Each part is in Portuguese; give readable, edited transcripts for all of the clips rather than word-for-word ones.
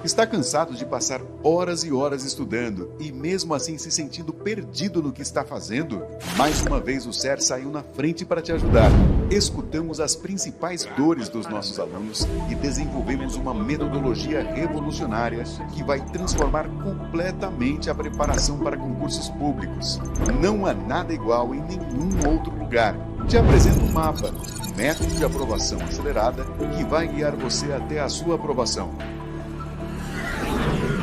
Está cansado de passar horas e horas estudando e mesmo assim se sentindo perdido no que está fazendo? Mais uma vez o SER saiu na frente para te ajudar. Escutamos as principais dores dos nossos alunos e desenvolvemos uma metodologia revolucionária que vai transformar completamente a preparação para concursos públicos. Não há nada igual em nenhum outro lugar. Te apresento um mapa, um método de aprovação acelerada que vai guiar você até a sua aprovação.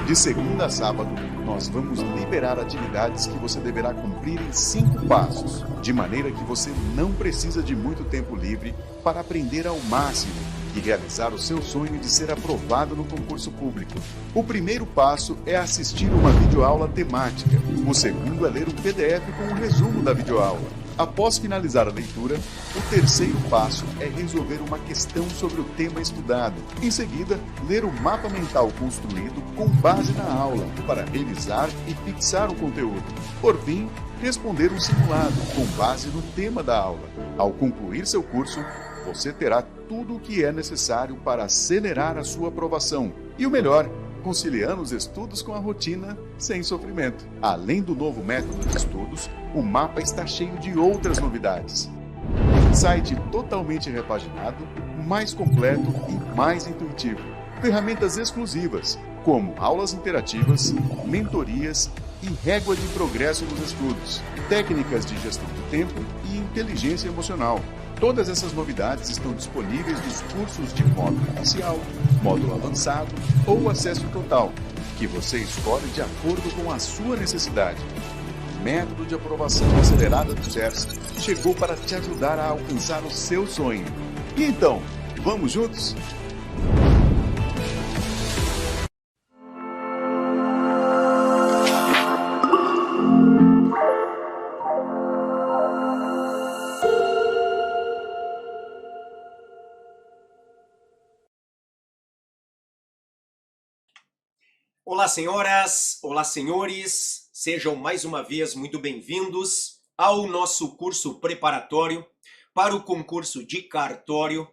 De segunda a sábado, nós vamos liberar atividades que você deverá cumprir em 5 passos, de maneira que você não precisa de muito tempo livre para aprender ao máximo e realizar o seu sonho de ser aprovado no concurso público. O primeiro passo é assistir uma videoaula temática. O segundo é ler um PDF com um resumo da videoaula. Após finalizar a leitura, o terceiro passo é resolver uma questão sobre o tema estudado. Em seguida, ler o mapa mental construído com base na aula, para revisar e fixar o conteúdo. Por fim, responder um simulado com base no tema da aula. Ao concluir seu curso, você terá tudo o que é necessário para acelerar a sua aprovação. E o melhor, conciliando os estudos com a rotina sem sofrimento. Além do novo método de estudos, o mapa está cheio de outras novidades. Site totalmente repaginado, mais completo e mais intuitivo. Ferramentas exclusivas, como aulas interativas, mentorias e régua de progresso nos estudos, técnicas de gestão do tempo e inteligência emocional. Todas essas novidades estão disponíveis nos cursos de módulo inicial, módulo avançado ou acesso total, que você escolhe de acordo com a sua necessidade. O método de aprovação acelerada do SERS chegou para te ajudar a alcançar o seu sonho. E então, vamos juntos? Olá, senhoras, olá, senhores, sejam mais uma vez muito bem-vindos ao nosso curso preparatório para o concurso de cartório.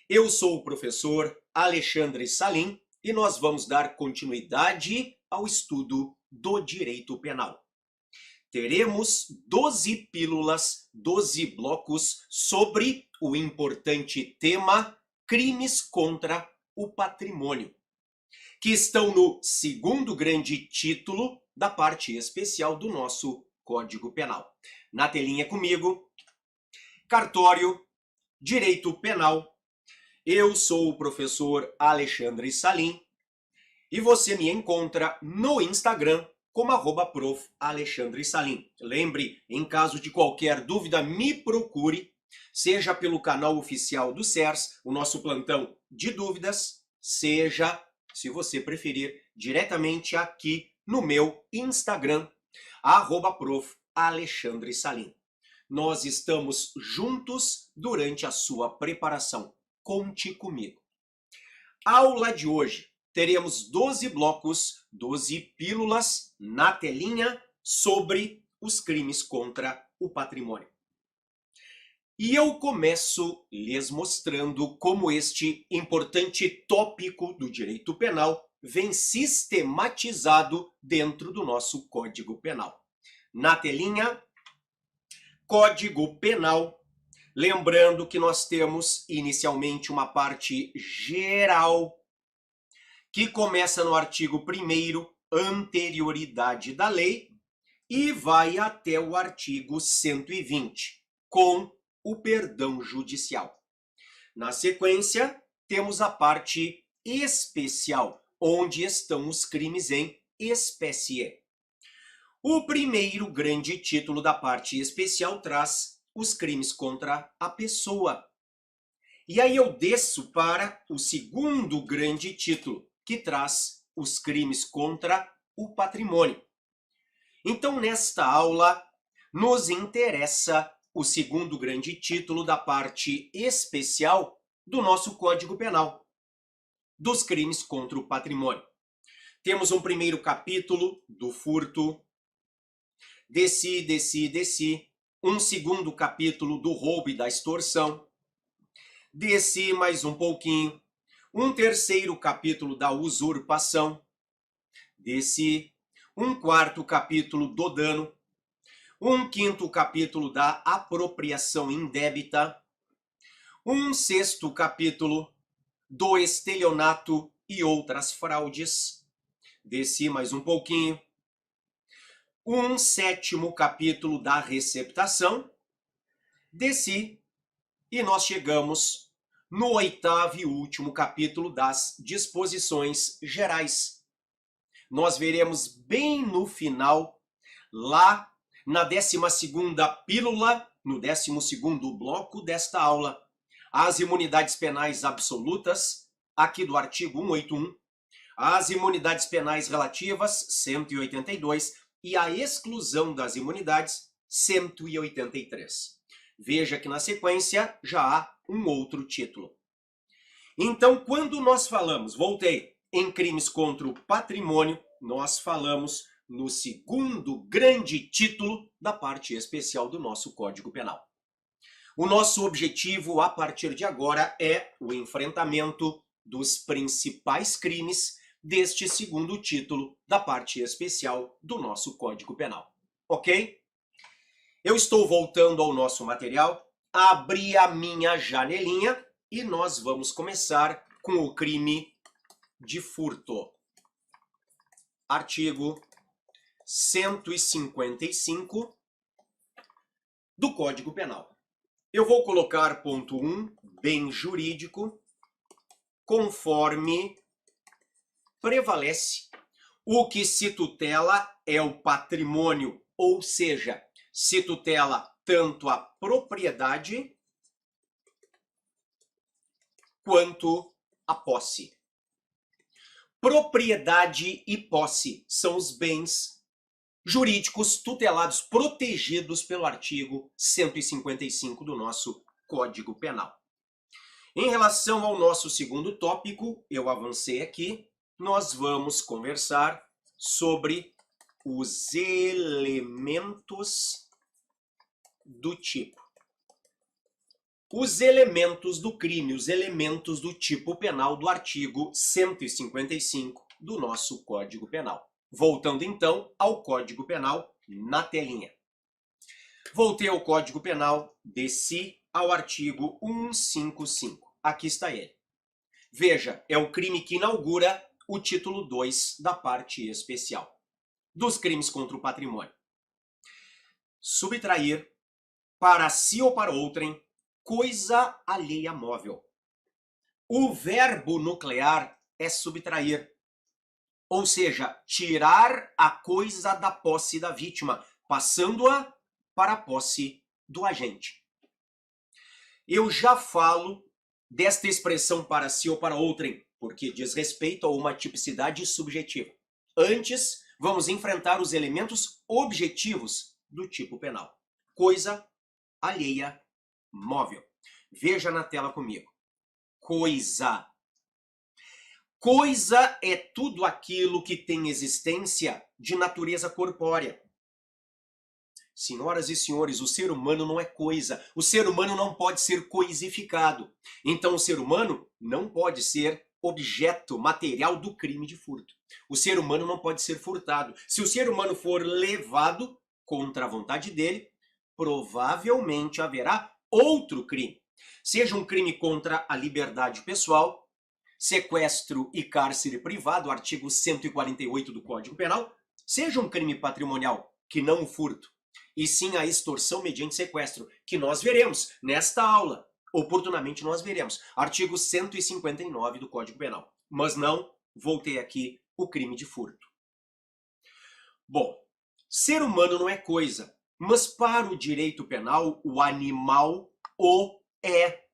Eu sou o professor Alexandre Salim e nós vamos dar continuidade ao estudo do direito penal. Teremos 12 pílulas, 12 blocos sobre o importante tema crimes contra o patrimônio, que estão no segundo grande título da parte especial do nosso Código Penal. Na telinha comigo, cartório, direito penal. Eu sou o professor Alexandre Salim e você me encontra no Instagram como @prof. Alexandre Salim. Lembre, em caso de qualquer dúvida, me procure, seja pelo canal oficial do SERS, o nosso plantão de dúvidas, seja, se você preferir, diretamente aqui no meu Instagram, @prof. Alexandre Salim. Nós estamos juntos durante a sua preparação. Conte comigo. Aula de hoje, teremos 12 blocos, 12 pílulas na telinha sobre os crimes contra o patrimônio. E eu começo lhes mostrando como este importante tópico do direito penal vem sistematizado dentro do nosso Código Penal. Na telinha, Código Penal, lembrando que nós temos inicialmente uma parte geral que começa no artigo 1º, anterioridade da lei, e vai até o artigo 120, com o perdão judicial. Na sequência, temos a parte especial, onde estão os crimes em espécie. O primeiro grande título da parte especial traz os crimes contra a pessoa. E aí eu desço para o segundo grande título, que traz os crimes contra o patrimônio. Então, nesta aula, nos interessa o segundo grande título da parte especial do nosso Código Penal, dos crimes contra o patrimônio. Temos um primeiro capítulo do furto, desci, um segundo capítulo do roubo e da extorsão, desci mais um pouquinho, um terceiro capítulo da usurpação, desse um quarto capítulo do dano, um quinto capítulo da apropriação indébita, um sexto capítulo do estelionato e outras fraudes, desci mais um pouquinho, um sétimo capítulo da receptação, desci e nós chegamos no oitavo e último capítulo das disposições gerais. Nós veremos bem no final, lá na 12ª pílula, no 12º bloco desta aula, as imunidades penais absolutas, aqui do artigo 181, as imunidades penais relativas, 182, e a exclusão das imunidades, 183. Veja que na sequência já há um outro título. Então, quando nós falamos, voltei, em crimes contra o patrimônio, nós falamos no segundo grande título da parte especial do nosso Código Penal. O nosso objetivo a partir de agora é o enfrentamento dos principais crimes deste segundo título da parte especial do nosso Código Penal. Ok? Eu estou voltando ao nosso material, abri a minha janelinha e nós vamos começar com o crime de furto. Artigo 155 do Código Penal. Eu vou colocar ponto 1, bem jurídico, conforme prevalece. O que se tutela é o patrimônio, ou seja, se tutela tanto a propriedade quanto a posse. Propriedade e posse são os bens jurídicos tutelados, protegidos pelo artigo 155 do nosso Código Penal. Em relação ao nosso segundo tópico, eu avancei aqui, nós vamos conversar sobre os elementos do tipo. Os elementos do crime, os elementos do tipo penal do artigo 155 do nosso Código Penal. Voltando então ao Código Penal na telinha. Voltei ao Código Penal, desci ao artigo 155. Aqui está ele. Veja, é o crime que inaugura o título 2 da parte especial dos crimes contra o patrimônio. Subtrair para si ou para outrem coisa alheia móvel. O verbo nuclear é subtrair. Ou seja, tirar a coisa da posse da vítima, passando-a para a posse do agente. Eu já falo desta expressão para si ou para outrem, porque diz respeito a uma tipicidade subjetiva. Antes, vamos enfrentar os elementos objetivos do tipo penal. Coisa alheia móvel. Veja na tela comigo. Coisa. Coisa é tudo aquilo que tem existência de natureza corpórea. Senhoras e senhores, o ser humano não é coisa. O ser humano não pode ser coisificado. Então, o ser humano não pode ser objeto material do crime de furto. O ser humano não pode ser furtado. Se o ser humano for levado contra a vontade dele, provavelmente haverá outro crime. Seja um crime contra a liberdade pessoal, sequestro e cárcere privado, artigo 148 do Código Penal, seja um crime patrimonial, que não o furto, e sim a extorsão mediante sequestro, que nós veremos nesta aula. Oportunamente nós veremos. Artigo 159 do Código Penal. Mas não, voltei aqui, o crime de furto. Bom, ser humano não é coisa, mas para o direito penal, o animal o é.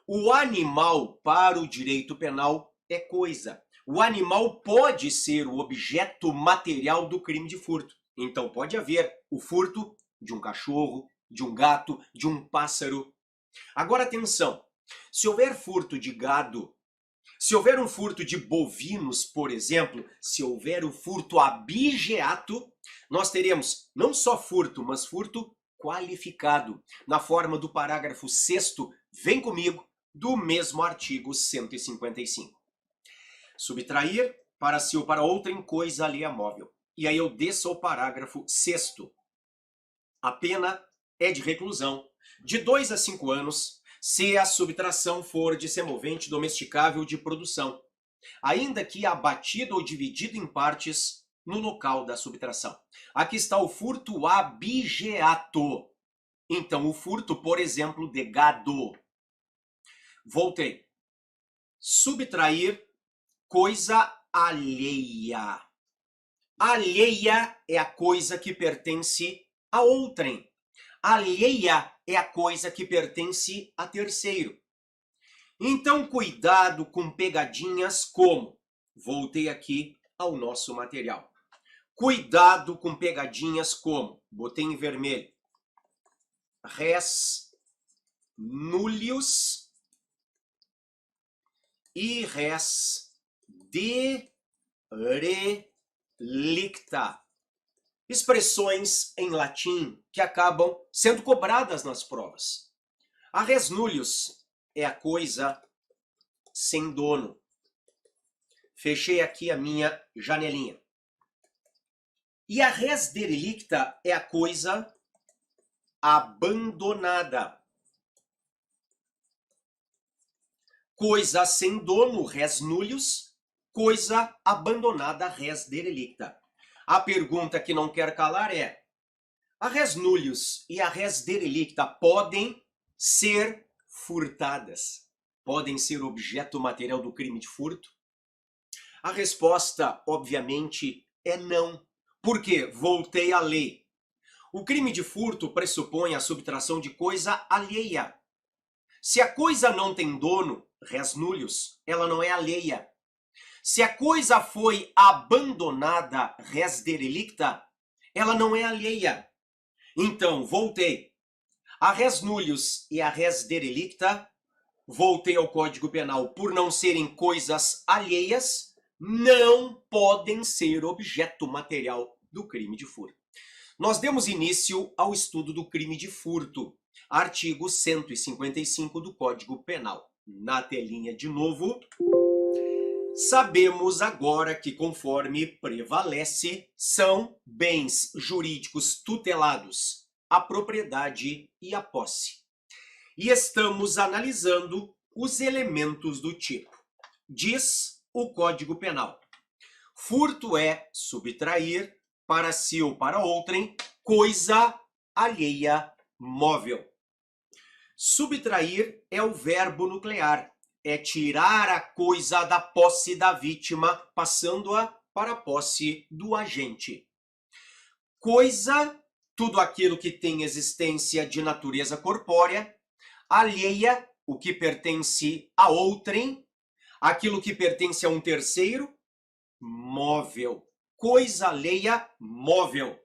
O animal, para o direito penal, é coisa. O animal pode ser o objeto material do crime de furto. Então pode haver o furto de um cachorro, de um gato, de um pássaro. Agora atenção, se houver furto de gado, se houver um furto de bovinos, por exemplo, se houver o furto abigeato, nós teremos não só furto, mas furto qualificado. Na forma do parágrafo 6º, vem comigo, do mesmo artigo 155. Subtrair para si ou para outrem coisa alheia móvel. E aí eu desço ao parágrafo 6º. A pena é de reclusão de 2 a 5 anos se a subtração for de semovente domesticável de produção, ainda que abatido ou dividido em partes no local da subtração. Aqui está o furto abigeato. Então, o furto, por exemplo, de gado. Voltei. Subtrair coisa alheia. Alheia é a coisa que pertence a outrem. Alheia é a coisa que pertence a terceiro. Então, cuidado com pegadinhas como... Voltei aqui ao nosso material. Cuidado com pegadinhas como... Botei em vermelho. Res nullius e res derelicta. Expressões em latim que acabam sendo cobradas nas provas. A res nullius é a coisa sem dono. Fechei aqui a minha janelinha. E a res derelicta é a coisa abandonada. Coisa sem dono, res nullius. Coisa abandonada, res derelicta. A pergunta que não quer calar é: a res nullius e a res derelicta podem ser furtadas? Podem ser objeto material do crime de furto? A resposta, obviamente, é não. Por quê? Voltei à lei. O crime de furto pressupõe a subtração de coisa alheia. Se a coisa não tem dono, res nullius, ela não é alheia. Se a coisa foi abandonada, res derelicta, ela não é alheia. Então, voltei. A res nullius e a res derelicta, voltei ao Código Penal, por não serem coisas alheias, não podem ser objeto material do crime de furto. Nós demos início ao estudo do crime de furto, artigo 155 do Código Penal. Na telinha de novo... Sabemos agora que, conforme prevalece, são bens jurídicos tutelados, a propriedade e a posse. E estamos analisando os elementos do tipo. Diz o Código Penal: furto é subtrair para si ou para outrem coisa alheia móvel. Subtrair é o verbo nuclear. É tirar a coisa da posse da vítima, passando-a para a posse do agente. Coisa, tudo aquilo que tem existência de natureza corpórea. Alheia, o que pertence a outrem. Aquilo que pertence a um terceiro. Móvel. Coisa alheia, móvel.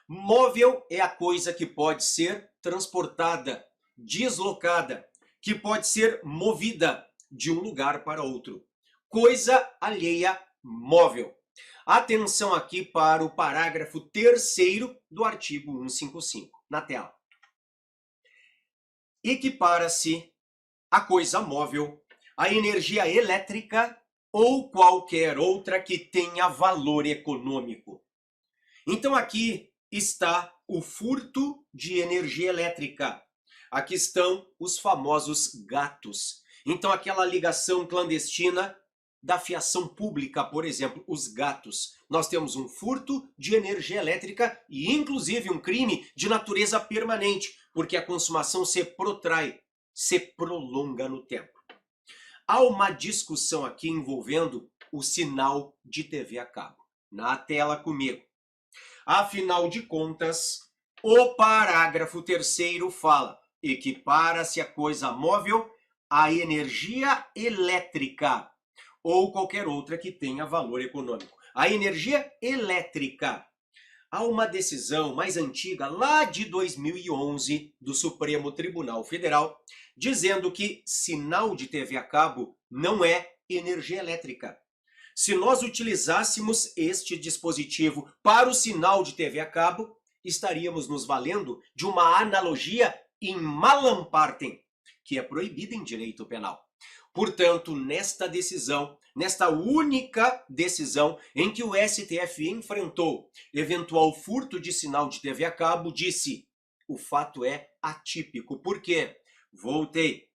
Móvel é a coisa que pode ser transportada, deslocada, que pode ser movida de um lugar para outro. Coisa alheia móvel. Atenção aqui para o parágrafo 3º do artigo 155, na tela. Equipara-se a coisa móvel a energia elétrica ou qualquer outra que tenha valor econômico. Então aqui está o furto de energia elétrica. Aqui estão os famosos gatos. Então, aquela ligação clandestina da fiação pública, por exemplo, os gatos. Nós temos um furto de energia elétrica e, inclusive, um crime de natureza permanente, porque a consumação se protrai, se prolonga no tempo. Há uma discussão aqui envolvendo o sinal de TV a cabo. Na tela comigo. Afinal de contas, o parágrafo 3º fala: equipara-se a coisa móvel a energia elétrica ou qualquer outra que tenha valor econômico. A energia elétrica. Há uma decisão mais antiga, lá de 2011, do Supremo Tribunal Federal, dizendo que sinal de TV a cabo não é energia elétrica. Se nós utilizássemos este dispositivo para o sinal de TV a cabo, estaríamos nos valendo de uma analogia in malam partem, que é proibida em direito penal. Portanto, nesta decisão, nesta única decisão em que o STF enfrentou eventual furto de sinal de TV a cabo, disse: o fato é atípico. Por quê? Voltei.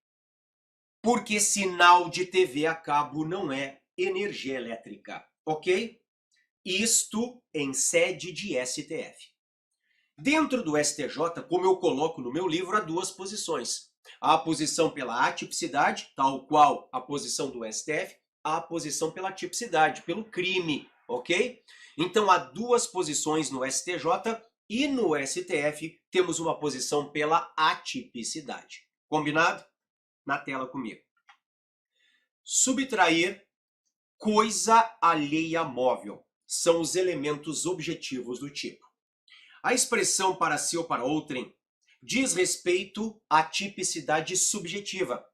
Porque sinal de TV a cabo não é energia elétrica, ok? Isto em sede de STF. Dentro do STJ, como eu coloco no meu livro, há duas posições. Há a posição pela atipicidade, tal qual a posição do STF, há a posição pela tipicidade, pelo crime, ok? Então há duas posições no STJ e no STF temos uma posição pela atipicidade. Combinado? Na tela comigo. Subtrair coisa alheia móvel são os elementos objetivos do tipo. A expressão para si ou para outrem diz respeito à tipicidade subjetiva.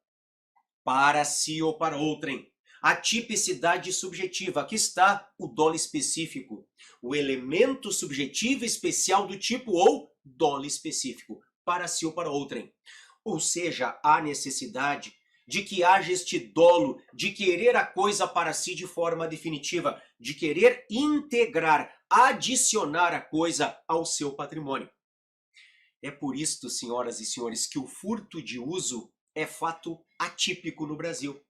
Para si ou para outrem. A tipicidade subjetiva. Aqui está o dolo específico. O elemento subjetivo especial do tipo ou dolo específico. Para si ou para outrem. Ou seja, há necessidade de que haja este dolo de querer a coisa para si de forma definitiva, de querer integrar, adicionar a coisa ao seu patrimônio. É por isto, senhoras e senhores, que o furto de uso é fato atípico no Brasil.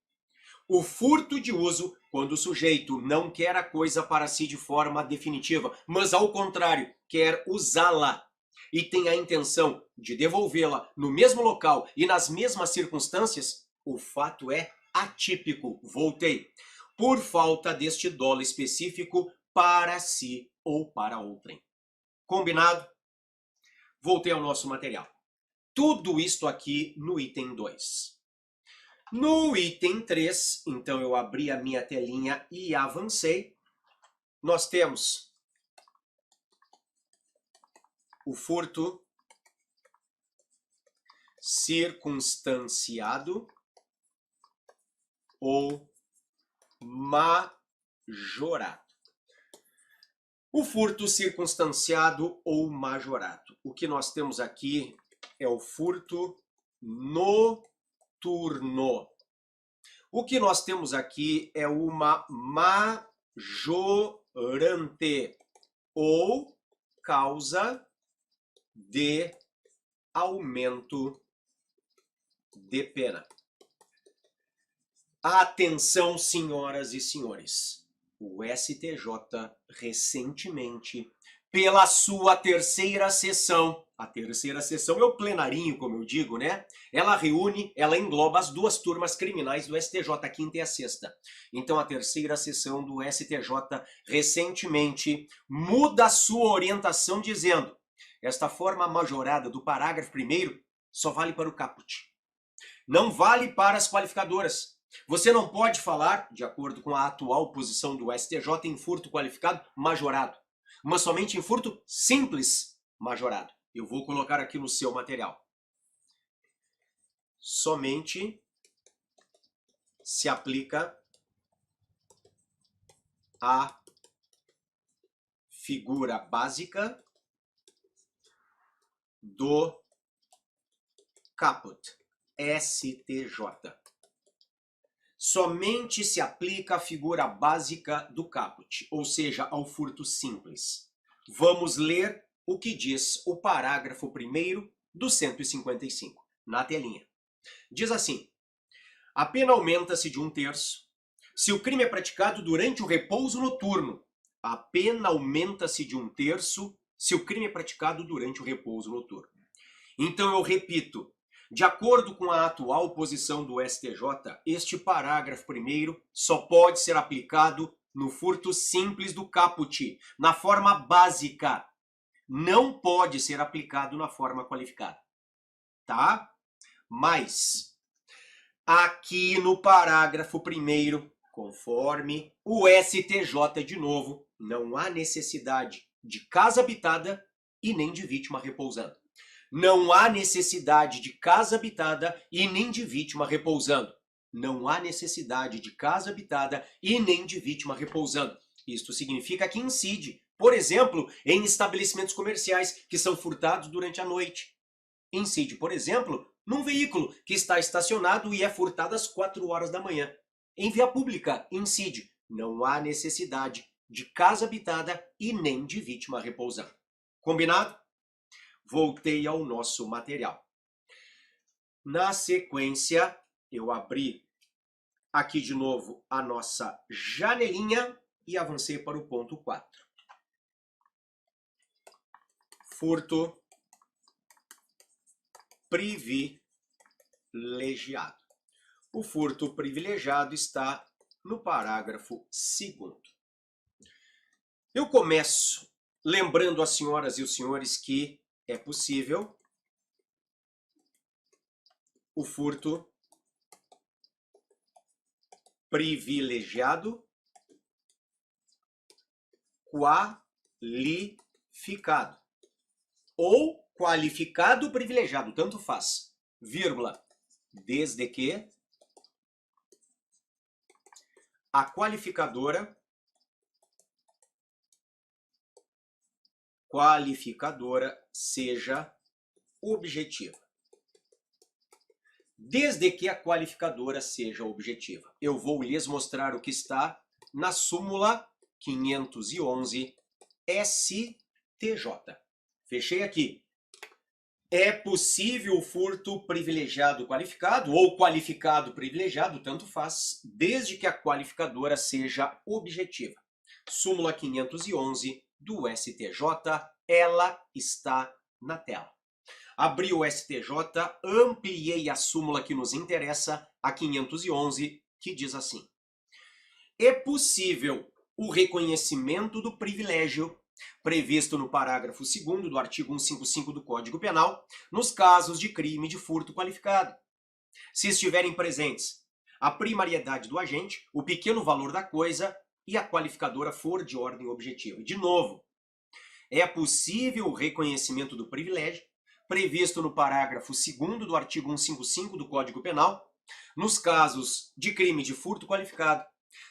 O furto de uso, quando o sujeito não quer a coisa para si de forma definitiva, mas ao contrário, quer usá-la e tem a intenção de devolvê-la no mesmo local e nas mesmas circunstâncias, o fato é atípico. Voltei. Por falta deste dolo específico para si ou para outrem. Combinado? Voltei ao nosso material. Tudo isto aqui no item 2. No item 3, então eu abri a minha telinha e avancei. Nós temos o furto circunstanciado ou majorado. O furto circunstanciado ou majorado. O que nós temos aqui é o furto noturno. O que nós temos aqui é uma majorante ou causa de aumento de pena. Atenção, senhoras e senhores. O STJ, recentemente, pela sua terceira sessão, a terceira sessão é o plenarinho, como eu digo, né? Ela reúne, ela engloba as duas turmas criminais do STJ, a quinta e a sexta. Então, a terceira sessão do STJ, recentemente, muda a sua orientação dizendo: esta forma majorada do parágrafo 1º só vale para o caput. Não vale para as qualificadoras. Você não pode falar, de acordo com a atual posição do STJ, em furto qualificado majorado, mas somente em furto simples majorado. Eu vou colocar aqui no seu material. Somente se aplica a figura básica do caput, STJ. Somente se aplica a figura básica do caput, ou seja, ao furto simples. Vamos ler o que diz o parágrafo 1º do 155, na telinha. Diz assim: a pena aumenta-se de 1/3 se o crime é praticado durante o repouso noturno. A pena aumenta-se de 1/3 se o crime é praticado durante o repouso noturno. Então eu repito, de acordo com a atual posição do STJ, este parágrafo 1º só pode ser aplicado no furto simples do caput, na forma básica. Não pode ser aplicado na forma qualificada. Tá? Mas, aqui no parágrafo 1º, conforme o STJ de novo, não há necessidade de casa habitada e nem de vítima repousando. Não há necessidade de casa habitada e nem de vítima repousando. Não há necessidade de casa habitada e nem de vítima repousando. Isto significa que incide, por exemplo, em estabelecimentos comerciais que são furtados durante a noite. Incide, por exemplo, num veículo que está estacionado e é furtado às 4 horas da manhã. Em via pública, incide. Não há necessidade de casa habitada e nem de vítima repousando. Combinado? Voltei ao nosso material. Na sequência, eu abri aqui de novo a nossa janelinha e avancei para o ponto 4. Furto privilegiado. O furto privilegiado está no parágrafo 2º. Eu começo lembrando às senhoras e os senhores que é possível o furto privilegiado qualificado ou qualificado privilegiado, tanto faz, vírgula, desde que a qualificadora seja objetiva. Desde que a qualificadora seja objetiva. Eu vou lhes mostrar o que está na súmula 511 STJ. Fechei aqui. É possível o furto privilegiado qualificado ou qualificado privilegiado, tanto faz, desde que a qualificadora seja objetiva. Súmula 511 do STJ, ela está na tela. Abri o STJ, ampliei a súmula que nos interessa, a 511, que diz assim: é possível o reconhecimento do privilégio previsto no parágrafo 2º do artigo 155 do Código Penal, nos casos de crime de furto qualificado. Se estiverem presentes a primariedade do agente, o pequeno valor da coisa e a qualificadora for de ordem objetiva. De novo, é possível o reconhecimento do privilégio previsto no parágrafo 2º do artigo 155 do Código Penal, nos casos de crime de furto qualificado,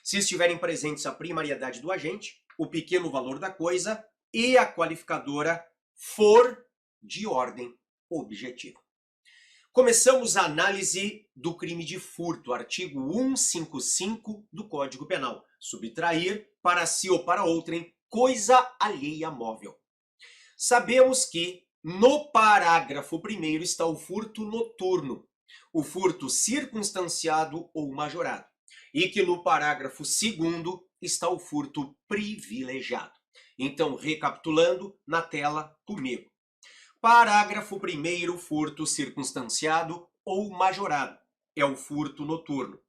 se estiverem presentes a primariedade do agente, o pequeno valor da coisa e a qualificadora for de ordem objetiva. Começamos a análise do crime de furto, artigo 155 do Código Penal. Subtrair para si ou para outrem coisa alheia móvel. Sabemos que no parágrafo 1º está o furto noturno, o furto circunstanciado ou majorado, e que no parágrafo 2º está o furto privilegiado. Então, recapitulando na tela comigo. Parágrafo 1º, furto circunstanciado ou majorado. É o furto noturno.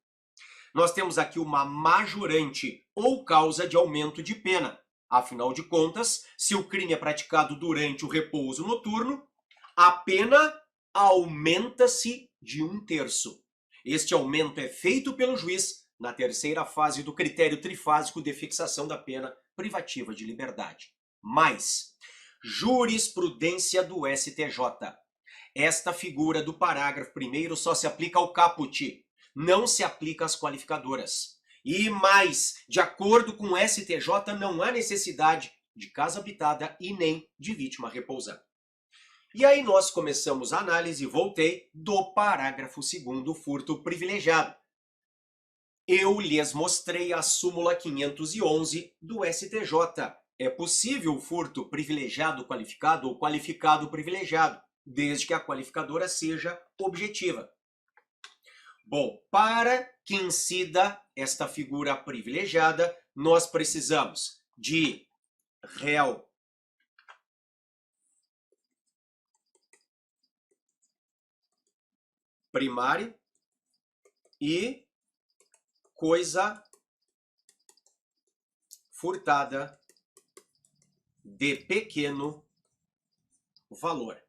Nós temos aqui uma majorante ou causa de aumento de pena. Afinal de contas, se o crime é praticado durante o repouso noturno, a pena aumenta-se de 1/3. Este aumento é feito pelo juiz na terceira fase do critério trifásico de fixação da pena privativa de liberdade. Mais, jurisprudência do STJ. Esta figura do parágrafo 1º só se aplica ao caput, não se aplica às qualificadoras. E mais, de acordo com o STJ, não há necessidade de casa habitada e nem de vítima repousante. E aí nós começamos a análise, voltei, do parágrafo 2º, furto privilegiado. Eu lhes mostrei a súmula 511 do STJ. É possível o furto privilegiado qualificado ou qualificado privilegiado, desde que a qualificadora seja objetiva. Bom, para que incida esta figura privilegiada, nós precisamos de réu primário e coisa furtada de pequeno valor.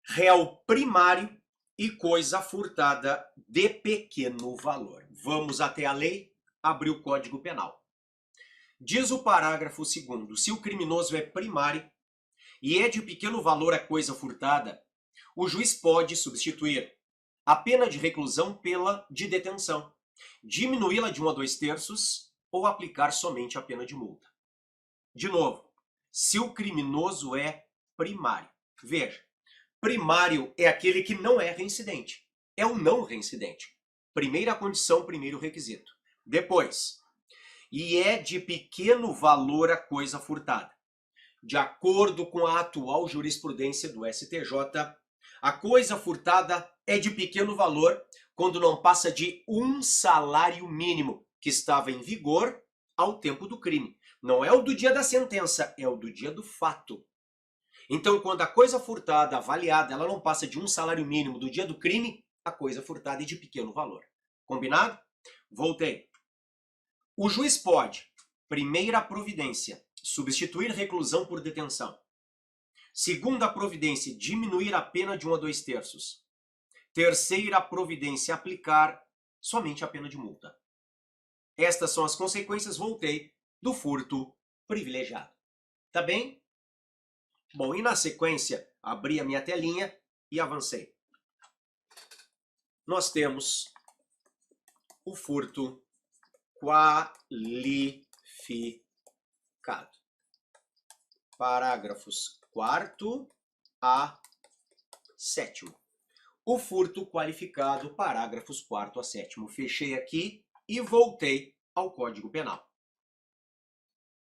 Réu primário e coisa furtada de pequeno valor. Vamos até a lei, abrir o Código Penal. Diz o parágrafo 2º, se o criminoso é primário e é de pequeno valor a coisa furtada, o juiz pode substituir a pena de reclusão pela de detenção, diminuí-la de 1 a 2/3 ou aplicar somente a pena de multa. De novo, se o criminoso é primário. Veja, Primário é aquele que não é reincidente. É o não reincidente. Primeira condição, primeiro requisito. Depois, e é de pequeno valor a coisa furtada. De acordo com a atual jurisprudência do STJ, a coisa furtada é de pequeno valor quando não passa de um salário mínimo, que estava em vigor ao tempo do crime. Não é o do dia da sentença, é o do dia do fato. Então, quando a coisa furtada avaliada, ela não passa de um salário mínimo do dia do crime, a coisa furtada é de pequeno valor. Combinado? Voltei. O juiz pode, primeira providência, substituir reclusão por detenção. Segunda providência, diminuir a pena de 1 a 2/3. Terceira providência, aplicar somente a pena de multa. Estas são as consequências, voltei, do furto privilegiado. Tá bem? Bom, e na sequência, abri a minha telinha e avancei. Nós temos o furto qualificado. Parágrafos 4º a 7º. O furto qualificado, parágrafos 4º a 7º. Fechei aqui e voltei ao Código Penal.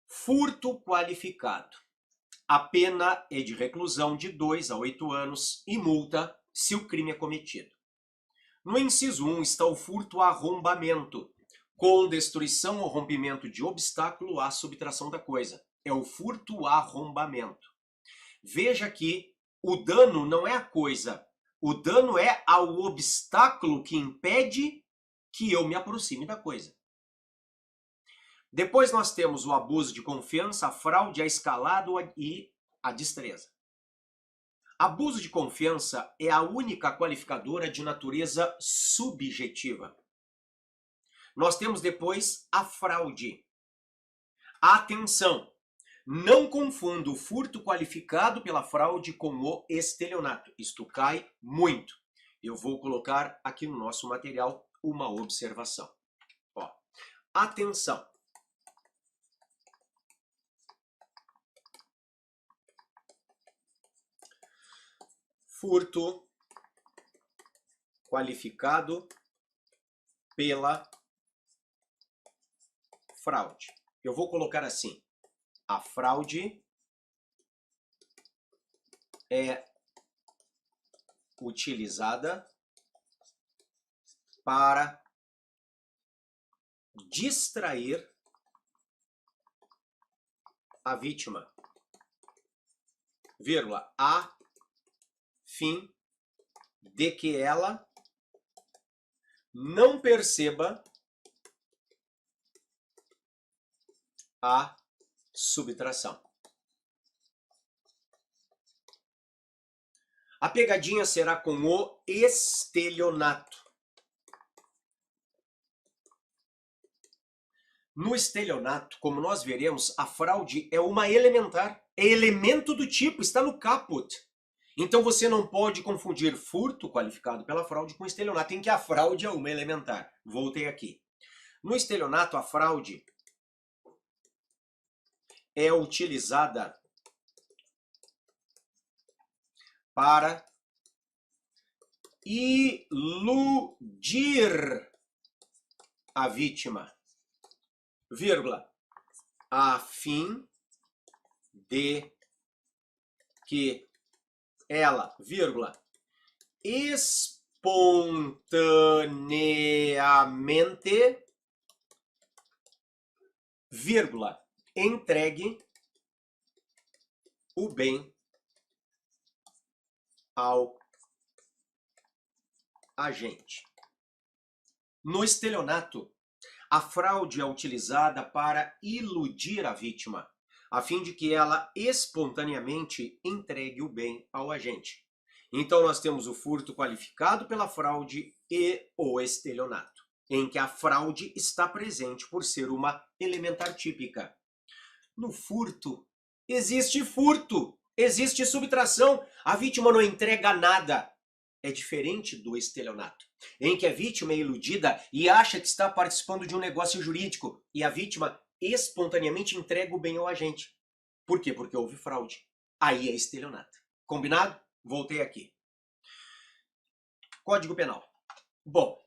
Furto qualificado. A pena é de reclusão de 2 a 8 anos e multa se o crime é cometido. No inciso 1 está o furto arrombamento, com destruição ou rompimento de obstáculo à subtração da coisa. É o furto arrombamento. Veja que o dano não é a coisa, o dano é ao obstáculo que impede que eu me aproxime da coisa. Depois nós temos o abuso de confiança, a fraude, a escalado e a destreza. Abuso de confiança é a única qualificadora de natureza subjetiva. Nós temos depois a fraude. Atenção! Não confunda o furto qualificado pela fraude com o estelionato. Isto cai muito. Eu vou colocar aqui no nosso material uma observação. Ó, atenção! Furto qualificado pela fraude. Eu vou colocar assim. A fraude é utilizada para distrair a vítima, vírgula, a fim de que ela não perceba a subtração. A pegadinha será com o estelionato. No estelionato, como nós veremos, a fraude é uma elementar, é elemento do tipo, está no caput. Então você não pode confundir furto qualificado pela fraude com estelionato, em que a fraude é uma elementar. Voltei aqui. No estelionato, a fraude é utilizada para iludir a vítima, vírgula, a fim de que ela, vírgula, espontaneamente, vírgula, entregue o bem ao agente. No estelionato, a fraude é utilizada para iludir a vítima, a fim de que ela espontaneamente entregue o bem ao agente. Então nós temos o furto qualificado pela fraude e o estelionato, em que a fraude está presente por ser uma elementar típica. No furto, existe subtração, a vítima não entrega nada. É diferente do estelionato, em que a vítima é iludida e acha que está participando de um negócio jurídico e a vítima espontaneamente entrega o bem ao agente. Por quê? Porque houve fraude. Aí é estelionato. Combinado? Voltei aqui. Código Penal. Bom,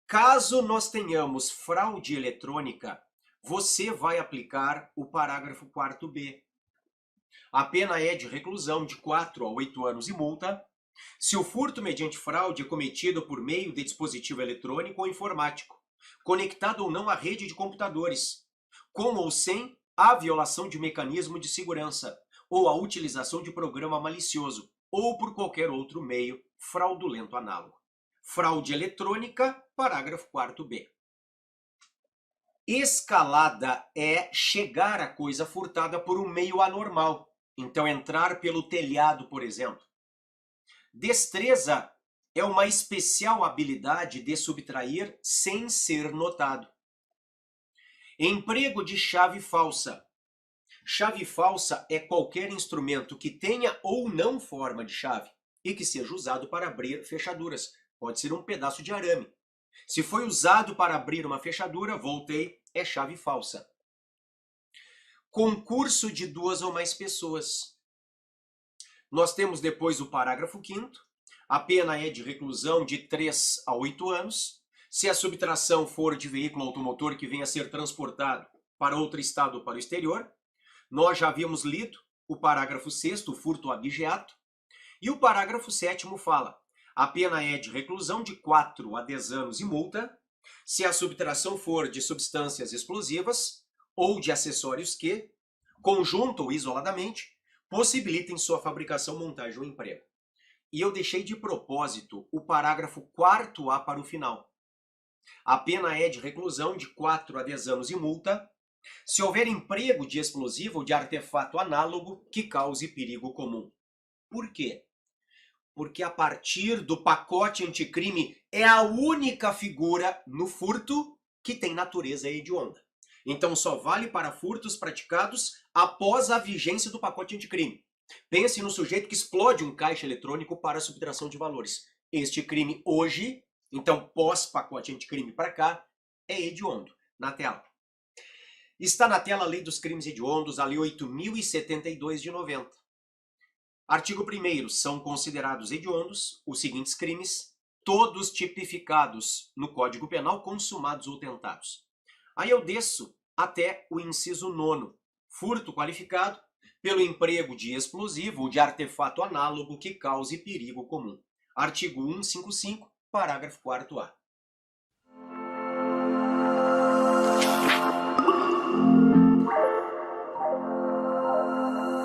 caso nós tenhamos fraude eletrônica, você vai aplicar o parágrafo 4º. A pena é de reclusão de 4 a 8 anos e multa, se o furto mediante fraude é cometido por meio de dispositivo eletrônico ou informático, conectado ou não à rede de computadores, com ou sem a violação de mecanismo de segurança, ou a utilização de programa malicioso, ou por qualquer outro meio fraudulento análogo. Fraude eletrônica, parágrafo 4º. Escalada é chegar à coisa furtada por um meio anormal. Então, entrar pelo telhado, por exemplo. Destreza é uma especial habilidade de subtrair sem ser notado. Emprego de chave falsa. Chave falsa é qualquer instrumento que tenha ou não forma de chave e que seja usado para abrir fechaduras. Pode ser um pedaço de arame. Se foi usado para abrir uma fechadura, voltei, é chave falsa. Concurso de 2 ou mais pessoas. Nós temos depois o parágrafo 5º. A pena é de reclusão de 3 a 8 anos. Se a subtração for de veículo automotor que venha a ser transportado para outro estado ou para o exterior. Nós já havíamos lido o parágrafo 6º, o furto abigeato. E o parágrafo 7º fala: a pena é de reclusão de 4 a 10 anos e multa, se a subtração for de substâncias explosivas ou de acessórios que, conjunto ou isoladamente, possibilitem sua fabricação, montagem ou emprego. E eu deixei de propósito o parágrafo 4º para o final. A pena é de reclusão de 4 a 10 anos e multa, se houver emprego de explosivo ou de artefato análogo que cause perigo comum. Por quê? Porque a partir do pacote anticrime é a única figura no furto que tem natureza hedionda. Então só vale para furtos praticados após a vigência do pacote anticrime. Pense no sujeito que explode um caixa eletrônico para a subtração de valores. Este crime hoje, então pós-pacote anticrime para cá, é hediondo. Na tela. Está na tela a Lei dos Crimes Hediondos, a Lei 8.072 de 90. Artigo 1º. São considerados hediondos os seguintes crimes, todos tipificados no Código Penal, consumados ou tentados. Aí eu desço até o inciso 9º. Furto qualificado pelo emprego de explosivo ou de artefato análogo que cause perigo comum. Artigo 155, parágrafo 4º-A.